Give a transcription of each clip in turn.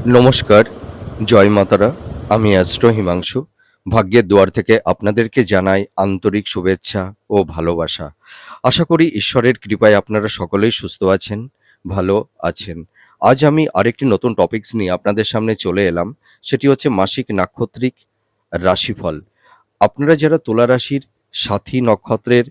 নমস্কার, জয় মাতারা। আমি অ্যাস্ট্রো হিমাংশু। ভাগ্যের দুয়ার থেকে আপনাদেরকে জানাই আন্তরিক শুভেচ্ছা ও ভালোবাসা। আশা করি ঈশ্বরের কৃপায় আপনারা সকলেই সুস্থ আছেন, ভালো আছেন। আজ আমি আরেকটি নতুন টপিকস নিয়ে আপনাদের সামনে চলে এলাম। সেটি হচ্ছে মাসিক নাক্ষত্রিক রাশিফল। আপনারা যারা তুলা রাশির সাথী নক্ষত্রের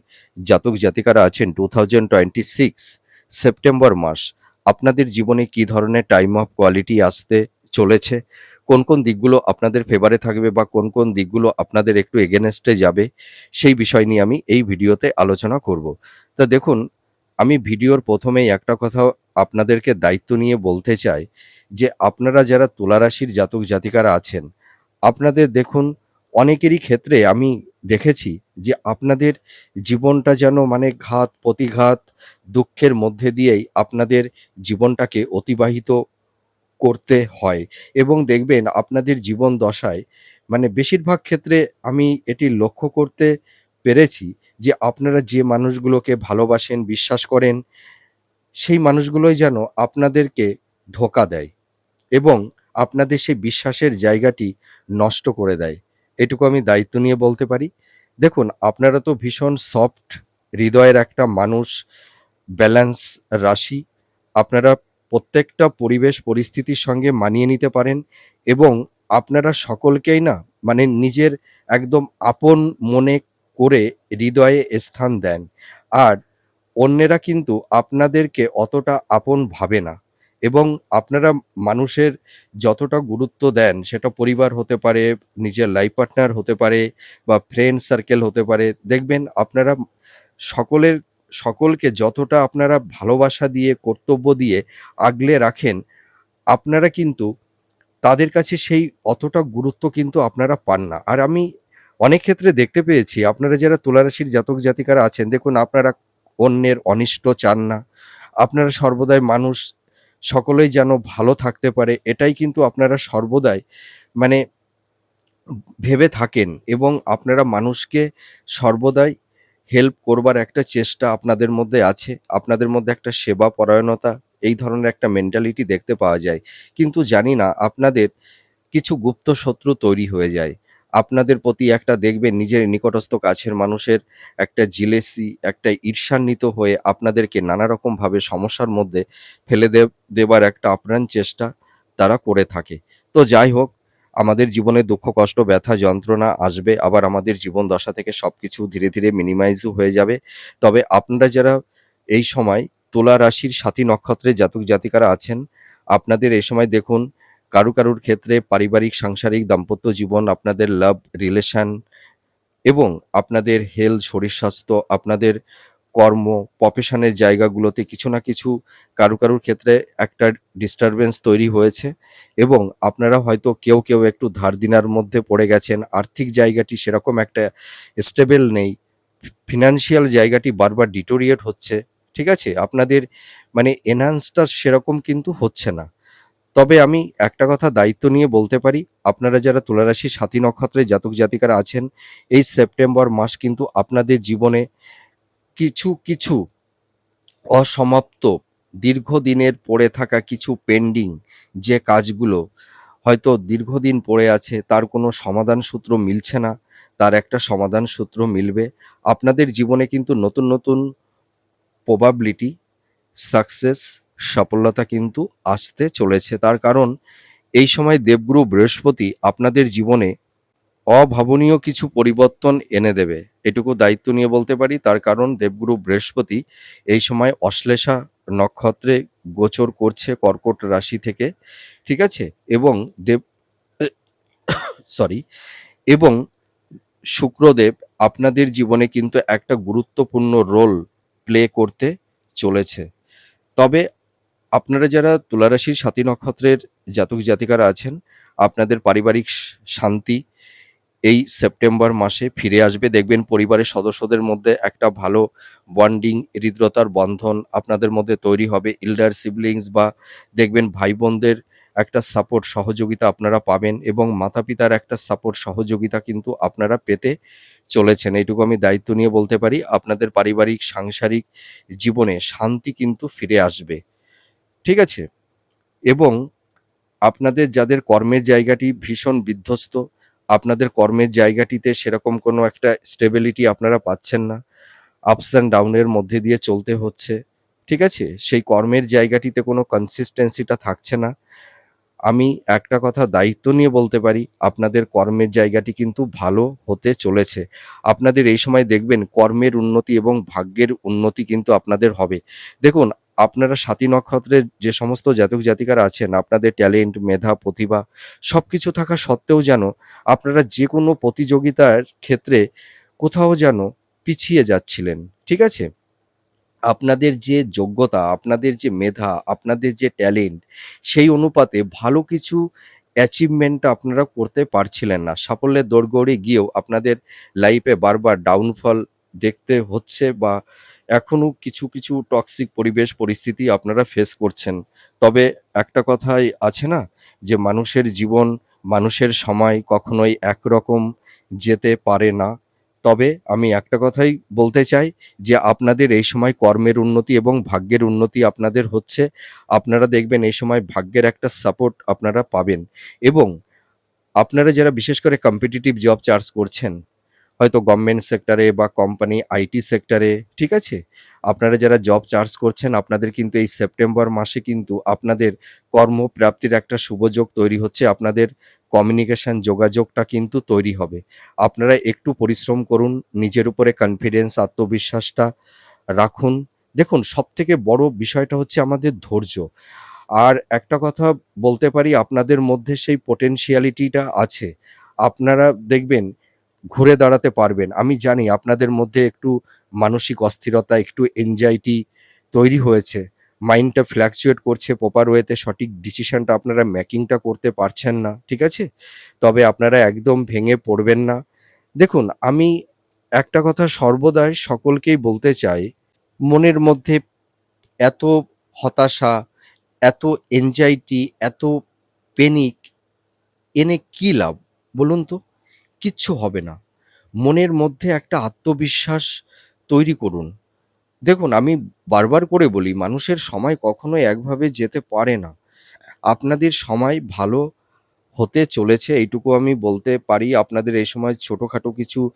জাতক জাতিকারা আছেন 2026 সেপ্টেম্বর মাস আপনাদের জীবনে কি ধরনের টাইম অফ কোয়ালিটি আসতে চলেছে, কোন কোন দিকগুলো আপনাদের ফেভারে থাকবে বা কোন কোন দিকগুলো আপনাদের একটু এগেনস্টে যাবে, সেই বিষয় নিয়ে আমি এই ভিডিওতে আলোচনা করব। তা দেখুন, আমি ভিডিওর প্রথমেই একটা কথা আপনাদেরকে দায়িত্ব নিয়ে বলতে চাই যে আপনারা যারা তুলা রাশির জাতক জাতিকারা আছেন, আপনাদের দেখুন অনেকেরই ক্ষেত্রে আমি দেখেছি যে আপনাদের জীবনটা যেন মানে ঘাত প্রতিঘাত দুঃখের মধ্যে দিয়েই আপনাদের জীবনটাকে অতিবাহিত করতে হয়। এবং দেখবেন আপনাদের জীবন দশায় মানে বেশিরভাগ ক্ষেত্রে আমি এটি লক্ষ্য করতে পেরেছি যে আপনারা যে মানুষগুলোকে ভালোবাসেন, বিশ্বাস করেন, সেই মানুষগুলোই যেন আপনাদেরকে ধোঁকা দেয় এবং আপনাদের সেই বিশ্বাসের জায়গাটি নষ্ট করে দেয়। এটুকু আমি দায়িত্ব নিয়ে বলতে পারি। দেখুন, আপনারা তো ভীষণ সফট হৃদয়ের একটা মানুষ, ব্যালেন্স রাশি। আপনারা প্রত্যেকটা পরিবেশ পরিস্থিতির সঙ্গে মানিয়ে নিতে পারেন এবং আপনারা সকলকেই না মানে নিজের একদম আপন মনে করে হৃদয়ে স্থান দেন। আর অন্যেরা কিন্তু আপনাদেরকে অতটা আপন ভাবে না এবং আপনারা মানুষের যতটা গুরুত্ব দেন সেটা পরিবার হতে পারে, নিজের লাইফ পার্টনার হতে পারে বা ফ্রেন্ড সার্কেল হতে পারে। দেখবেন আপনারা সকলের সকলকে যতটা আপনারা ভালোবাসা দিয়ে, কর্তব্য দিয়ে আগলে রাখেন, আপনারা কিন্তু তাদের কাছে সেই অতটা গুরুত্ব কিন্তু আপনারা পান না। আর আমি অনেক ক্ষেত্রে দেখতে পেয়েছি আপনারা যারা তুলা রাশির জাতক জাতিকারা আছেন, দেখুন আপনারা অন্যের অনিষ্ট চান না। আপনারা সর্বদাই মানুষ সকলেই যেন ভালো থাকতে পারে এটাই কিন্তু আপনারা সর্বদাই মানে ভেবে থাকেন এবং আপনারা মানুষকে সর্বদাই হেল্প করবার একটা চেষ্টা আপনাদের মধ্যে আছে। আপনাদের মধ্যে একটা সেবা পরায়ণতা, এই ধরনের একটা মেন্টালিটি দেখতে পাওয়া যায়। কিন্তু জানি না আপনাদের কিছু গুপ্ত শত্রু তৈরি হয়ে যায়। আপনাদের প্রতি একটা দেখবেন নিজের নিকটস্থ কাছের মানুষের একটা জেলেসি, একটা ঈর্ষান্বিত হয়ে আপনাদেরকে নানা রকমভাবে সমস্যার মধ্যে ফেলে দেবার একটা আপ্রাণ চেষ্টা তারা করে থাকে। তো যাই হোক, আমাদের জীবনে দুঃখ, কষ্ট, ব্যথা, যন্ত্রণা আসবে। আবার আমাদের জীবন দশা থেকে সবকিছু ধীরে, ধীরে মিনিমাইজও হয়ে যাবে। তবে আপনারা যারা এই সময় তুলা রাশির সাথী নক্ষত্রের জাতক জাতিকারা আছেন, আপনাদের এই সময় দেখুন কারুর ক্ষেত্রে পারিবারিক, সাংসারিক, দাম্পত্য জীবন, আপনাদের লাভ রিলেশন এবং আপনাদের হেলথ, শরীর স্বাস্থ্য, আপনাদের কর্ম, প্রফেশনের জায়গাগুলোতে কিছু না কিছু কারুর ক্ষেত্রে একটা ডিস্টারবেন্স তৈরি হয়েছে এবং আপনারা হয়তো কেউ একটু ধার দেনার মধ্যে পড়ে গেছেন। আর্থিক জায়গাটি সেরকম একটা স্টেবল নেই। ফিন্যান্সিয়াল জায়গাটি বারবার ডিটোরিয়েট হচ্ছে। ঠিক আছে? আপনাদের মানে এনহান্সটা সেরকম কিন্তু হচ্ছে না। তবে আমি একটা কথা দায়িত্ব নিয়ে বলতে পারি, আপনারা যারা তুলা রাশির সাথী নক্ষত্রের জাতক জাতিকারা আছেন, এই সেপ্টেম্বর মাস কিন্তু আপনাদের জীবনে কিছু অসমাপ্ত দীর্ঘদিনের পড়ে থাকা কিছু পেন্ডিং যে কাজগুলো হয়তো দীর্ঘদিন পড়ে আছে, তার কোনো সমাধান সূত্র মিলছে না, তার একটা সমাধান সূত্র মিলবে। আপনাদের জীবনে কিন্তু নতুন প্রবাবিলিটি, সাকসেস, সফলতা কিন্তু আসতে চলেছে। তার কারণ এই সময় দেবগুরু বৃহস্পতি আপনাদের জীবনে অভাবনীয় কিছু পরিবর্তন এনে দেবে। এটুকু দায়িত্ব নিয়ে বলতে পারি। তার কারণ দেবগুরু বৃহস্পতি এই সময় অশ্লেষা নক্ষত্রে গোচর করছে কর্কট রাশি থেকে। ঠিক আছে? এবং দেব এ সরি এবং শুক্রদেব আপনাদের জীবনে কিন্তু একটা গুরুত্বপূর্ণ রোল প্লে করতে চলেছে। তবে আপনারা যারা তুলা রাশির সাথী নক্ষত্রের জাতক জাতিকারা আছেন, আপনাদের পারিবারিক শান্তি এই সেপ্টেম্বর মাসে ফিরে আসবে। দেখবেন পরিবারের সদস্যদের মধ্যে একটা ভালো বন্ডিং, হৃদ্রতার বন্ধন আপনাদের মধ্যে তৈরি হবে। এল্ডার সিবলিংস বা দেখবেন ভাই-বোনদের একটা সাপোর্ট, সহযোগিতা আপনারা পাবেন এবং মাতা-পিতার একটা সাপোর্ট, সহযোগিতা কিন্তু আপনারা পেতে চলেছেন। এইটুকু আমি দায়িত্ব নিয়ে বলতে পারি। আপনাদের পারিবারিক, সাংসারিক জীবনে শান্তি কিন্তু ফিরে আসবে। ঠিক আছে? এবং আপনাদের যাদের কর্মের জায়গাটি ভীষণ বিধ্বস্ত, আপনাদের কর্মের জায়গাটিতে সেরকম কোনো একটা স্টেবিলিটি আপনারা পাচ্ছেন না। আপস অ্যান্ড ডাউনের মধ্যে দিয়ে চলতে হচ্ছে। ঠিক আছে? সেই কর্মের জায়গাটিতে কোনো কনসিস্টেন্সিটা থাকছে না। আমি একটা কথা দায়িত্ব নিয়ে বলতে পারি, আপনাদের কর্মের জায়গাটি কিন্তু ভালো হতে চলেছে। আপনাদের এই সময় দেখবেন কর্মের উন্নতি এবং ভাগ্যের উন্নতি কিন্তু আপনাদের হবে। দেখুন, আপনারা স্বাতী নক্ষত্রের যে সমস্ত জাতক-জাতিকারা আছেন, আপনাদের ট্যালেন্ট, মেধা, প্রতিভা সবকিছু থাকা সত্ত্বেও যেন আপনারা যেকোনো প্রতিযোগিতার ক্ষেত্রে কোথাও যেন পিছিয়ে যাচ্ছিলেন। ঠিক আছে? আপনাদের যে যোগ্যতা, আপনাদের যে মেধা, আপনাদের যে ট্যালেন্ট, সেই অনুপাতে ভালো কিছু অ্যাচিভমেন্ট আপনারা করতে পারছিলেন না। সাফল্যের দোরগোড়ে গিয়েও আপনাদের লাইফে বারবার ডাউনফল দেখতে হচ্ছে বা এখনো কিছু টক্সিক পরিবেশ পরিস্থিতি আপনারা ফেস করছেন। তবে একটা কথাই আছে না? যে মানুষের জীবন, মানুষের সময় কখনোই একরকম যেতে পারে না। তবে আমি একটা কথাই বলতে চাই যে আপনাদের এই সময় কর্মের উন্নতি এবং ভাগ্যের উন্নতি আপনাদের হচ্ছে। আপনারা দেখবেন এই সময় ভাগ্যের একটা সাপোর্ট আপনারা পাবেন এবং আপনারা যারা বিশেষ করে কম্পিটিটিভ জব চার্জ করছেন, হয়তো গভর্নমেন্ট সেক্টরে বা কোম্পানি আইটি সেক্টরে, ঠিক আছে? আপনারা যারা জব চার্জ করছেন আপনাদের কিন্তু এই সেপ্টেম্বর মাসে কিন্তু আপনাদের কর্মপ্রাপ্তির একটা শুভযোগ তৈরি হচ্ছে। আপনাদের কমিউনিকেশন যোগাযোগটা কিন্তু তৈরি হবে। আপনারা একটু পরিশ্রম করুন, নিজের উপরে কনফিডেন্স, আত্মবিশ্বাসটা রাখুন। দেখুন, সবথেকে বড় বিষয়টা হচ্ছে আমাদের ধৈর্য। আর একটা কথা বলতে পারি, আপনাদের মধ্যে সেই potentiality-টা আছে। আপনারা দেখবেন ঘুরে দাঁড়াতে পারবেন। আমি জানি আপনাদের মধ্যে একটু মানসিক অস্থিরতা, একটু anxiety তৈরি হয়েছে। মাইন্ডটা fluctuate করছে প্রপার ওয়েতে সঠিক ডিসিশনটা আপনারা মেকিংটা করতে পারছেন না। ঠিক আছে? তবে আপনারা একদম ভেঙে পড়বেন না। দেখুন, আমি একটা কথা সর্বদাই সকলকেই বলতে চাই, মনের মধ্যে এত হতাশা, এত anxiety, এত প্যানিক এনে কি লাভ বলুন তো? কিচ্ছু হবে না। মনের মধ্যে একটা আত্মবিশ্বাস তৈরি করুন। দেখুন, আমি বারবার করে বলি, মানুষের সময় কখনোই একভাবে যেতে পারে না। আপনাদের সময় ভালো হতে চলেছে এইটুকু আমি বলতে পারি। আপনাদের এই সময় ছোটখাটো কিছু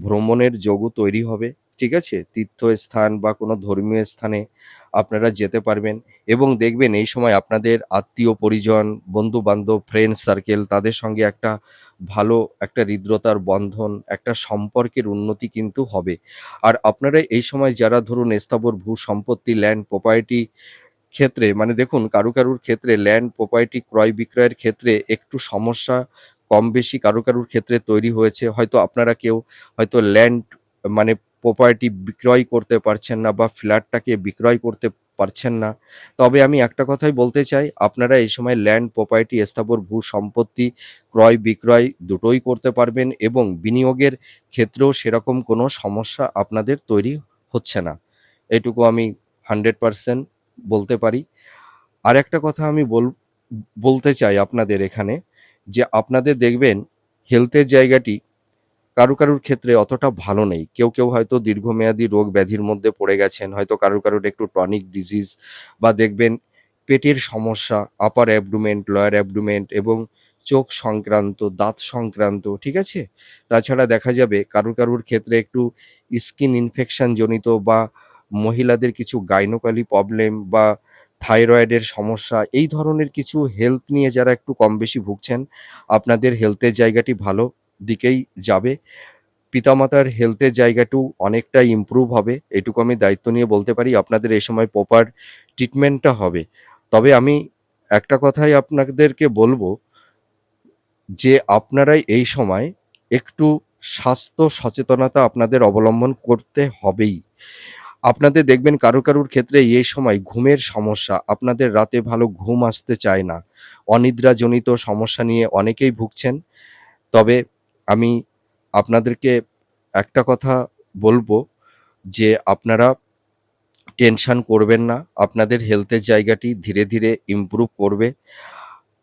ভ্রমণের যোগও তৈরি হবে। ঠিক আছে? তীর্থস্থান বা কোনো ধর্মীয় স্থানে আপনারা যেতে পারবেন এবং দেখবেন এই সময় আপনাদের আত্মীয়-পরিজন, বন্ধু-বান্ধব, ফ্রেন্ড সার্কেল তাদের সঙ্গে একটা ভালো একটা হৃদ্রতার বন্ধন, একটা সম্পর্কের উন্নতি কিন্তু হবে। আর আপনারা এই সময় যারা ধরুন স্থাবর ভূ-সম্পত্তি, ল্যান্ড প্রপার্টি ক্ষেত্রে মানে দেখুন কারুর ক্ষেত্রে ল্যান্ড প্রপার্টি ক্রয়-বিক্রয়ের ক্ষেত্রে একটু সমস্যা কম-বেশি কারুর ক্ষেত্রে তৈরি হয়েছে। হয়তো আপনারা কেউ হয়তো ল্যান্ড মানে প্রপার্টি বিক্রয় করতে পারছেন না বা ফ্ল্যাটটাকে বিক্রয় করতে পারছেন না। তবে আমি একটা কথাই বলতে চাই, আপনারা এই সময় ল্যান্ড প্রপার্টি স্থাবর ভূ-সম্পত্তি ক্রয়-বিক্রয় দুটোই করতে পারবেন এবং বিনিয়োগের ক্ষেত্রেও সেরকম কোনো সমস্যা আপনাদের তৈরি হচ্ছে না। এটুকু আমি 100% বলতে পারি। আরেকটা কথা আমি বলতে চাই আপনাদের এখানে যে আপনাদের দেখবেন হেলথের জায়গাটি কারুর ক্ষেত্রে অতটা ভালো নেই। কেউ হয়তো দীর্ঘমেয়াদী রোগ ব্যাধির মধ্যে পড়ে গেছেন। হয়তো কারুর একটু টনিক ডিজিজ বা দেখবেন পেটের সমস্যা, আপার অ্যাবডোমেন, লোয়ার অ্যাবডোমেন এবং চোখ সংক্রান্ত, দাঁত সংক্রান্ত, ঠিক আছে? তাছাড়া দেখা যাবে কারুর ক্ষেত্রে একটু স্কিন ইনফেকশন জনিত বা মহিলাদের কিছু গাইনোকলি প্রবলেম বা থাইরয়েডের সমস্যা, এই ধরনের কিছু হেলথ নিয়ে যারা একটু কম বেশি ভুগছেন, আপনাদের হেলথের জায়গাটি ভালো দিকেই যাবে। পিতামাতার হেলথের জায়গাটাও অনেকটাই ইমপ্রুভ হবে। এটুকু আমি দায়িত্ব নিয়ে বলতে পারি। আপনাদের এই সময় প্রপার ট্রিটমেন্টটা হবে। তবে আমি একটা কথাই আপনাদেরকে বলব যে আপনারা এই সময় একটু স্বাস্থ্য সচেতনতা আপনাদের অবলম্বন করতে হবেই। আপনাদের দেখবেন কারুর ক্ষেত্রে এই সময় ঘুমের সমস্যা, আপনাদের রাতে ভালো ঘুম আসতে চায় না। অনিদ্রাজনিত সমস্যা নিয়ে অনেকেই ভুগছেন। তবে আমি আপনাদেরকে একটা কথা বলব যে আপনারা টেনশন করবেন না। আপনাদের হেলথের জায়গাটি ধীরে ইমপ্রুভ করবে।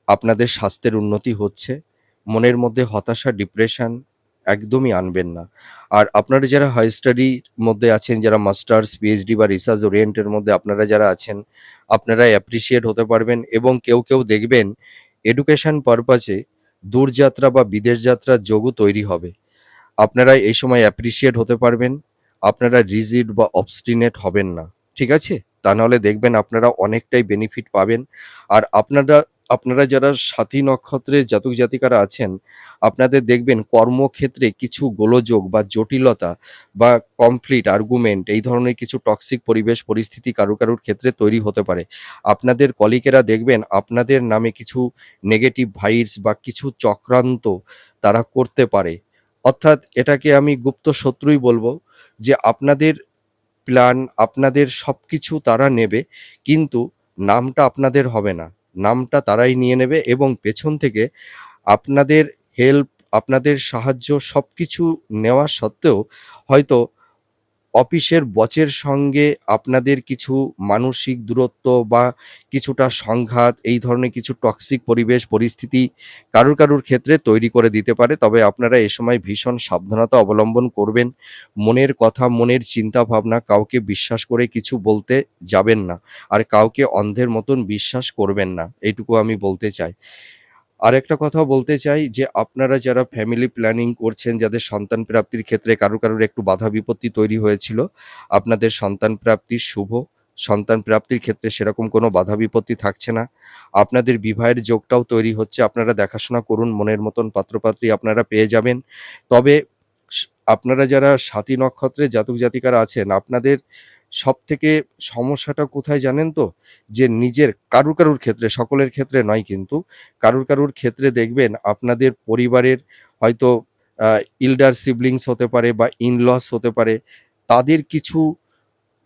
আপনাদের স্বাস্থ্যের উন্নতি হচ্ছে। মনের মধ্যে হতাশা, ডিপ্রেশন একদমই আনবেন না। আর আপনারা যারা হাই স্টাডির মধ্যে আছেন, যারা মাস্টার্স, পিএইচডি বা রিসার্চ ওরিয়েন্টের মধ্যে আপনারা যারা আছেন, আপনারা অ্যাপ্রিশিয়েট হতে পারবেন এবং কেউ দেখবেন এডুকেশন পারপাসে দূরযাত্রা বা বিদেশ যাত্রার যোগও তৈরি হবে। আপনারা এই সময় অ্যাপ্রিসিয়েট হতে পারবেন। আপনারা রিজিড বা অবস্টিনেট হবেন না। ঠিক আছে? তা নাহলে দেখবেন আপনারা অনেকটাই বেনিফিট পাবেন। আর আপনারা আপনারা যারা স্বাতী নক্ষত্রের জাতক জাতিকারা আছেন, আপনাদের দেখবেন কর্মক্ষেত্রে কিছু গোলযোগ বা জটিলতা বা কমপ্লিট আর্গুমেন্ট এই ধরনের কিছু টক্সিক পরিবেশ পরিস্থিতি কারুর ক্ষেত্রে তৈরি হতে পারে। আপনাদের কলিগেরা দেখবেন আপনাদের নামে কিছু নেগেটিভ ভাইবস বা কিছু চক্রান্ত তারা করতে পারে। অর্থাৎ এটাকে আমি গুপ্ত শত্রুই বলবো, যে আপনাদের প্ল্যান, আপনাদের সবকিছু তারা নেবে, কিন্তু নামটা আপনাদের হবে না। নামটা তারাই নিয়ে নেবে এবং পেছন থেকে আপনাদের হেল্প, আপনাদের সাহায্য সবকিছু নেওয়া সত্ত্বেও হয়তো অফিসের বসের সঙ্গে আপনাদের কিছু মানসিক দূরত্ব বা কিছুটা সংঘাত এই ধরনের কিছু টক্সিক পরিবেশ পরিস্থিতি কারুর ক্ষেত্রে তৈরি করে দিতে পারে। তবে আপনারা এ সময় ভীষণ সাবধানতা অবলম্বন করবেন। মনের কথা, মনের চিন্তা ভাবনা কাউকে বিশ্বাস করে কিছু বলতে যাবেন না। আর কাউকে অন্ধের মতন বিশ্বাস করবেন না। এইটুকু আমি বলতে চাই। আরেকটা কথাও বলতে চাই, যে আপনারা যারা ফ্যামিলি প্ল্যানিং করছেন, যাদের সন্তান প্রাপ্তির ক্ষেত্রে কারুর একটু বাধা বিপত্তি তৈরি হয়েছিল, আপনাদের সন্তান প্রাপ্তি শুভ। সন্তান প্রাপ্তির ক্ষেত্রে সেরকম কোনো বাধা বিপত্তি থাকছে না। আপনাদের বিবাহের যোগটাও তৈরি হচ্ছে। আপনারা দেখাশোনা করুন, মনের মতন পাত্রপাত্রী আপনারা পেয়ে যাবেন। তবে স আপনারা যারা স্বাতী নক্ষত্রের জাতক জাতিকারা আছেন, আপনাদের সবথেকে সমস্যাটা কোথায় জানেন তো? যে নিজের কারুর ক্ষেত্রে, সকলের ক্ষেত্রে নয় কিন্তু, কারুর ক্ষেত্রে দেখবেন আপনাদের পরিবারের হয়তো আ এল্ডার সিবলিংস হতে পারে বা ইন-লস হতে পারে। তাদের কিছু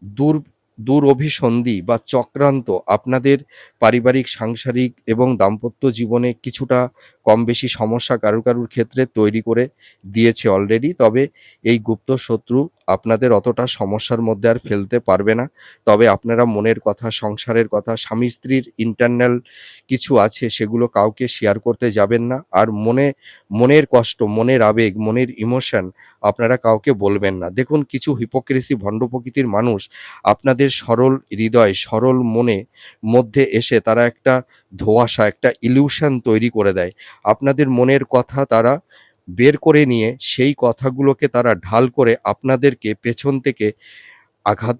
দূর দূরভিসন্ধি বা চক্রান্ত আপনাদের পারিবারিক, সাংসারিক এবং দাম্পত্য জীবনে কিছুটা কম বেশি সমস্যা কারুর ক্ষেত্রে তৈরি করে দিয়েছে অলরেডি। তবে এই গুপ্ত শত্রু আপনাদের অতটা সমস্যার মধ্যে আর ফেলতে পারবে না। তবে আপনারা মনের কথা, সংসারের কথা, স্বামী-স্ত্রীর ইন্টারনাল কিছু আছে সেগুলো কাউকে শেয়ার করতে যাবেন না। আর মনের কষ্ট, মনের আবেগ, মনের ইমোশন আপনারা কাউকে বলবেন না। দেখুন, কিছু হিপোক্রিসি ভণ্ড প্রকৃতির মানুষ আপনাদের সরল হৃদয়, সরল মধ্যে এসে তারা একটা ধোঁয়াশা, একটা ইলিউশন তৈরি করে দেয়। আপনাদের মনের কথা তারা বের করে নিয়ে সেই কথাগুলোকে তারা ঢাল করে আপনাদেরকে পেছন থেকে আঘাত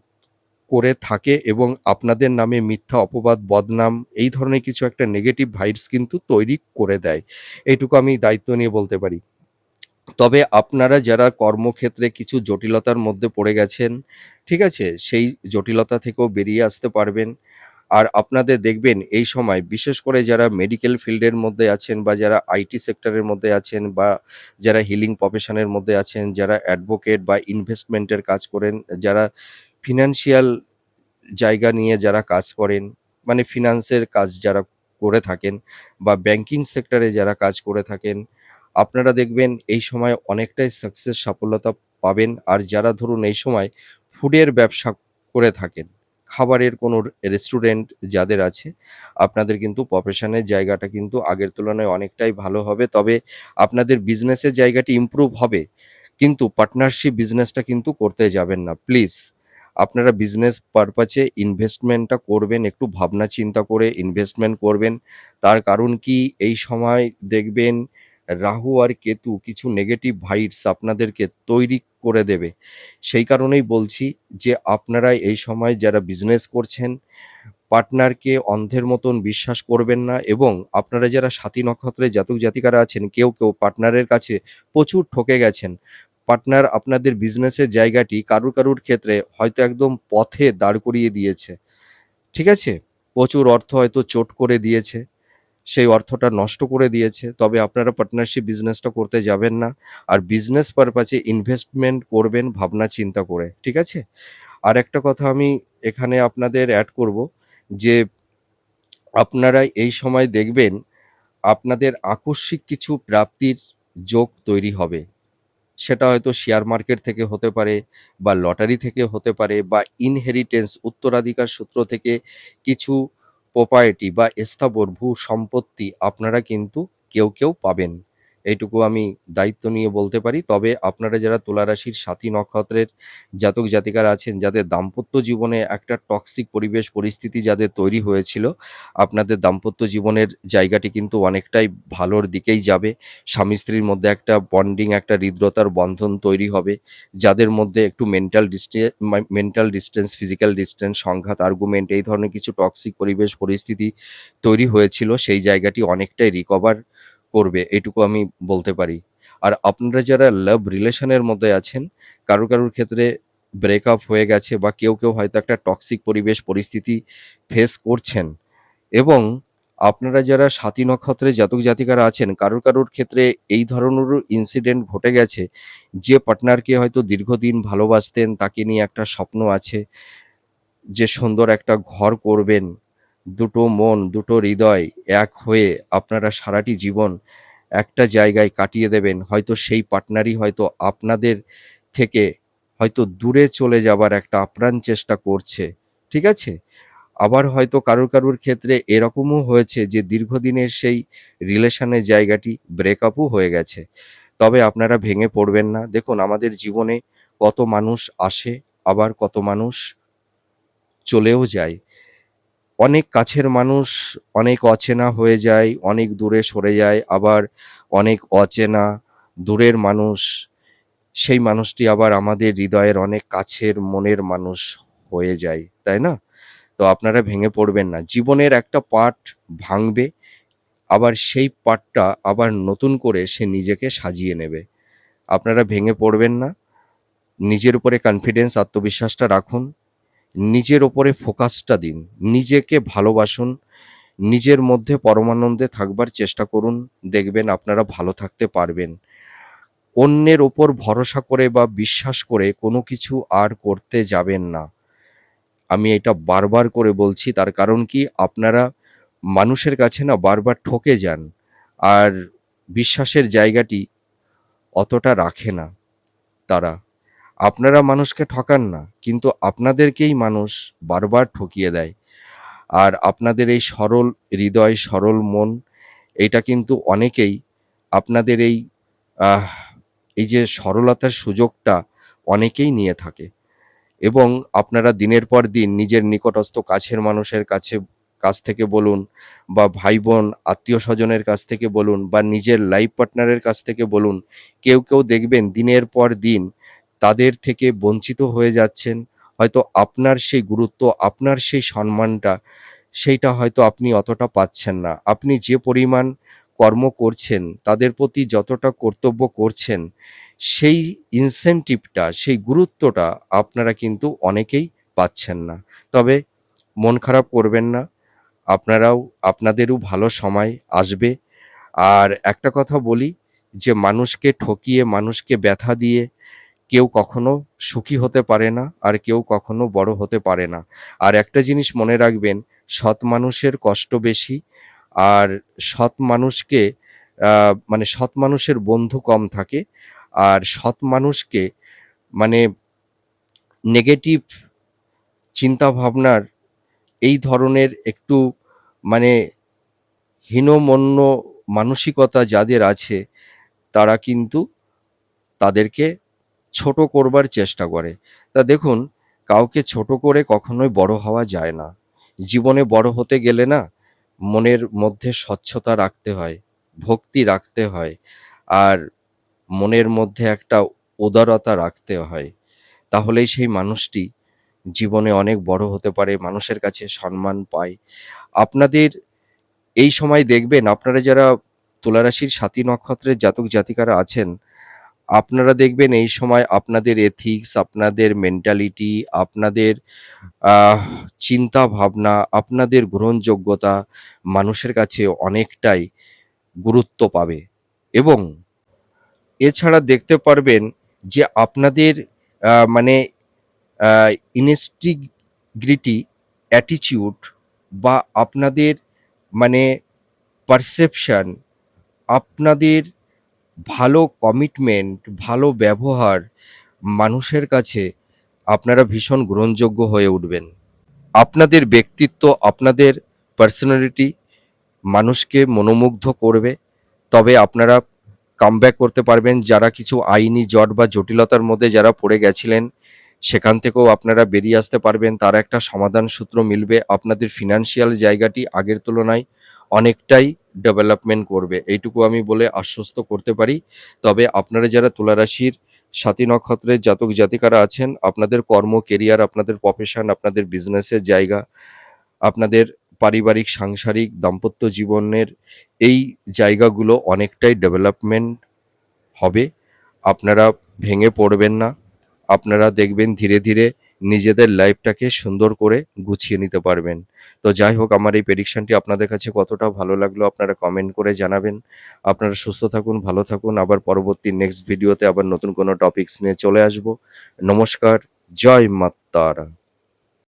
করে থাকে এবং আপনাদের নামে মিথ্যা অপবাদ, বদনাম এই ধরনের কিছু একটা নেগেটিভ ভাইবস কিন্তু তৈরি করে দেয়। এইটুকু আমি দায়িত্ব নিয়ে বলতে পারি। তবে আপনারা যারা কর্মক্ষেত্রে কিছু জটিলতার মধ্যে পড়ে গেছেন, ঠিক আছে? সেই জটিলতা থেকেও বেরিয়ে আসতে পারবেন। আর আপনাদের দেখবেন এই সময় বিশেষ করে যারা মেডিকেল ফিল্ডের মধ্যে আছেন বা যারা আইটি সেক্টরের মধ্যে আছেন বা যারা হিলিং প্রফেশনের মধ্যে আছেন, যারা অ্যাডভোকেট বা ইনভেস্টমেন্টের কাজ করেন, যারা ফিন্যান্সিয়াল জায়গা নিয়ে যারা কাজ করেন, মানে ফিন্যান্সের কাজ যারা করে থাকেন বা ব্যাংকিং সেক্টরে যারা কাজ করে থাকেন, আপনারা দেখবেন এই সময় অনেকটাই সাকসেস সাফল্যতা পাবেন। আর যারা ধরুন এই সময় ফুডের ব্যবসা করে থাকেন, খাবারের কোনো রেস্টুরেন্ট যাদের আছে, আপনাদের কিন্তু প্রফেশনের জায়গাটা কিন্তু আগের তুলনায় অনেকটাই ভালো হবে। তবে আপনাদের বিজনেসের জায়গাটি ইমপ্রুভ হবে। কিন্তু পার্টনারশিপ বিজনেসটা কিন্তু করতে যাবেন না। প্লিজ আপনারা বিজনেস পারপাসে ইনভেস্টমেন্টটা করবেন, একটু ভাবনা চিন্তা করে ইনভেস্টমেন্ট করবেন। তার কারণ কি, এই সময় দেখবেন রাহু আর কেতু কিছু নেগেটিভ ভাইবস আপনাদেরকে তৈরি করে দেবে। সেই কারণেই বলছি, যে আপনারা এই সময় যারা বিজনেস করছেন, পার্টনারকে অন্ধের মতন বিশ্বাস করবেন না এবং আপনারা যারা স্বাতী নক্ষত্রের জাতক জাতিকারা আছেন, কেউ পার্টনারের কাছে প্রচুর ঠকে গেছেন। পার্টনার আপনাদের বিজনেসের জায়গাটি কারুর ক্ষেত্রে হয়তো একদম পথে দাঁড় করিয়ে দিয়েছে। ঠিক আছে? প্রচুর অর্থ হয়তো চোট করে দিয়েছে। সেই অর্থটা নষ্ট করে দিয়েছে। তবে আপনারা পার্টনারশিপ বিজনেসটা করতে যাবেন না। আর বিজনেস পারপাসে ইনভেস্টমেন্ট করবেন ভাবনা চিন্তা করে। ঠিক আছে? আরেকটা কথা আমি এখানে আপনাদের এড করব, যে আপনারা এই সময় দেখবেন আপনাদের আকস্মিক কিছু প্রাপ্তির যোগ তৈরি হবে। সেটা হয়তো শেয়ার মার্কেট থেকে হতে পারে বা লটারি থেকে হতে পারে বা ইনহেরিটেন্স উত্তরাধিকার সূত্র থেকে কিছু প্রপার্টি বা স্থাবর ভূ সম্পত্তি আপনারা কিন্তু কেউ পাবেন। এইটুকু আমি দায়িত্ব নিয়ে বলতে পারি। তবে আপনারা যারা তুলা রাশির সাথী নক্ষত্রের জাতক জাতিকারা আছেন, যাদের দাম্পত্য জীবনে একটা টক্সিক পরিবেশ পরিস্থিতি যাদের তৈরি হয়েছিল, আপনাদের দাম্পত্য জীবনের জায়গাটি কিন্তু অনেকটাই ভালোর দিকেই যাবে। স্বামী স্ত্রীর মধ্যে একটা বন্ডিং, একটা হৃদ্রতার বন্ধন তৈরি হবে। যাদের মধ্যে একটু মেন্টাল ডিসটেন্স, ফিজিক্যাল ডিসটেন্স, সংঘাত, আর্গুমেন্ট এই ধরনের কিছু টক্সিক পরিবেশ পরিস্থিতি তৈরি হয়েছিল, সেই জায়গাটি অনেকটাই রিকভার করবে, এটুকু আমি বলতে পারি। আর আপনারা যারা লাভ রিলেশনের মধ্যে আছেন, কারুর ক্ষেত্রে ব্রেকআপ হয়ে গেছে বা কেউ হয়তো একটা টক্সিক পরিবেশ পরিস্থিতি ফেস করছেন, এবং আপনারা যারা স্বাতী নক্ষত্রের জাতক জাতিকারা আছেন, কারুর ক্ষেত্রে এই ধরনেরও ইনসিডেন্ট ঘটে গেছে, যে পার্টনারকে হয়তো দীর্ঘদিন ভালোবাসতেন, তাকে নিয়ে একটা স্বপ্ন আছে যে সুন্দর একটা ঘর করবেন, দুটো মন, দুটো হৃদয় এক হয়ে আপনারা সারাটি জীবন একটা জায়গায় কাটিয়ে দেবেন। হয়তো সেই পার্টনারই হয়তো আপনাদের থেকে হয়তো দূরে চলে যাবার একটা আপ্রাণ চেষ্টা করছে। ঠিক আছে? আবার হয়তো কারুর ক্ষেত্রে এরকমও হয়েছে যে দীর্ঘদিনের সেই রিলেশনের জায়গাটি ব্রেকআপও হয়ে গেছে। তবে আপনারা ভেঙে পড়বেন না। দেখুন, আমাদের জীবনে কত মানুষ আসে, আবার কত মানুষ চলেও যায়। অনেক কাছের মানুষ অনেক অচেনা হয়ে যায়, অনেক দূরে সরে যায়, আবার অনেক অচেনা দূরের মানুষ, সেই মানুষটি আবার আমাদের হৃদয়ের অনেক কাছের মনের মানুষ হয়ে যায়, তাই না? তো আপনারা ভেঙে পড়বেন না। জীবনের একটা পার্ট ভাঙবে, আবার সেই পার্টটা আবার নতুন করে সে নিজেকে সাজিয়ে নেবে। আপনারা ভেঙে পড়বেন না। নিজের উপরে কনফিডেন্স, আত্মবিশ্বাসটা রাখুন। নিজের ওপরে ফোকাসটা দিন। নিজেকে ভালোবাসুন। নিজের মধ্যে পরমানন্দে থাকবার চেষ্টা করুন। দেখবেন আপনারা ভালো থাকতে পারবেন। অন্যের ওপর ভরসা করে বা বিশ্বাস করে কোনো কিছু আর করতে যাবেন না। আমি এটা বারবার করে বলছি, তার কারণ কি, আপনারা মানুষের কাছে না বারবার ঠকে যান। আর বিশ্বাসের জায়গাটি অতটা রাখে না তারা। আপনারা মানুষকে ঠকান না, কিন্তু আপনাদেরকেই মানুষ বারবার ঠকিয়ে দেয়। আর আপনাদের এই সরল হৃদয়, সরল মন, এইটা কিন্তু অনেকেই আপনাদের আহ এই যে সরলতার সুযোগটা অনেকেই নিয়ে থাকে, এবং আপনারা দিনের পর দিন নিজের নিকটস্থ কাছের মানুষের কাছ থেকে বলুন, বা ভাই-বোন, আত্মীয়-স্বজনের কাছ থেকে বলুন, বা নিজের লাইফ পার্টনারের কাছ থেকে বলুন, কেউ দেখবেন দিনের পর দিন তাদের থেকে বঞ্চিত হয়ে যাচ্ছেন। হয়তো আপনার সেই গুরুত্ব, আপনার সেই সম্মানটা, সেইটা হয়তো আপনি অতটা পাচ্ছেন না। আপনি যে পরিমাণ কর্ম করছেন, তাদের প্রতি যতটা কর্তব্য করছেন, সেই ইনসেনটিভটা, সেই গুরুত্বটা আপনারা কিন্তু অনেকেই পাচ্ছেন না। তবে মন খারাপ করবেন না। আপনাদেরও ভালো সময় আসবে। আর একটা কথা বলি, যে মানুষকে ঠকিয়ে, মানুষকে ব্যথা দিয়ে কেউ কখনো সুখী হতে পারে না, আর কেউ কখনো বড় হতে পারে না। আর একটা জিনিস মনে রাখবেন, সৎ মানুষের কষ্ট বেশি। আর সৎ মানুষকে মানে সৎ মানুষের বন্ধু কম থাকে। আর সৎ মানুষকে মানে নেগেটিভ চিন্তাভাবনার এই ধরনের একটু মানে হীনমন্য মানসিকতা যাদের আছে, তারা কিন্তু তাদেরকে ছোট করবার চেষ্টা করে। তা দেখুন, কাউকে ছোট করে কখনোই বড় হওয়া যায় না। জীবনে বড় হতে গেলে না মনের মধ্যে স্বচ্ছতা রাখতে হয়, ভক্তি রাখতে হয়, আর মনের মধ্যে একটা উদারতা রাখতে হয়। তাহলেই সেই মানুষটি জীবনে অনেক বড় হতে পারে, মানুষের কাছে সম্মান পায়। আপনাদের এই সময় দেখবেন, আপনারা যারা তুলা রাশির সাথী নক্ষত্রের জাতক জাতিকারা আছেন, আপনারা দেখবেন এই সময় আপনাদের এথিক্স, আপনাদের মেন্টালিটি, আপনাদের আহ চিন্তা ভাবনা, আপনাদের গ্রহণযোগ্যতা মানুষের কাছে অনেকটাই গুরুত্ব পাবে। এবং এছাড়া দেখতে পারবেন যে আপনাদের মানে ইন্টিগ্রিটি, অ্যাটিটিউড, বা আপনাদের মানে পারসেপশন, আপনাদের ভালো কমিটমেন্ট, ভালো ব্যবহার, মানুষের কাছে আপনারা ভীষণ গ্রহণযোগ্য হয়ে উঠবেন। আপনাদের ব্যক্তিত্ব, আপনাদের পার্সোনালিটি মানুষকে মনোমুগ্ধ করবে। তবে আপনারা কামব্যাক করতে পারবেন। যারা কিছু আইনি জট বা জটিলতার মধ্যে যারা পড়ে গেছিলেন, সেখান থেকেও আপনারা বেরিয়ে আসতে পারবেন। তার একটা সমাধান সূত্র মিলবে। আপনাদের ফিনান্সিয়াল জায়গাটি আগের তুলনায় অনেকটাই ডেভেলপমেন্ট করবে। এইটুকু আমি বলে আশ্বস্ত করতে পারি। তবে আপনারা যারা তুলা রাশির স্বাতী নক্ষত্রের জাতক জাতিকারা আছেন, আপনাদের কর্ম, কেরিয়ার, আপনাদের প্রফেশন, আপনাদের বিজনেসের জায়গা, আপনাদের পারিবারিক, সাংসারিক, দাম্পত্য জীবনের এই জায়গাগুলো অনেকটাই ডেভেলপমেন্ট হবে। আপনারা ভেঙে পড়বেন না। আপনারা দেখবেন ধীরে, ধীরে নিজেদের লাইফটাকে সুন্দর করে গুছিয়ে নিতে পারবেন। তো যাই হোক, আমার এই প্রেডিকশনটি আপনাদের কাছে কতটা ভালো লাগলো আপনারা কমেন্ট করে জানাবেন। আপনারা সুস্থ থাকুন, ভালো থাকুন। আবার পরবর্তী নেক্সট ভিডিওতে আবার নতুন কোনো টপিকস নিয়ে চলে আসবো। নমস্কার। জয় মা তারা।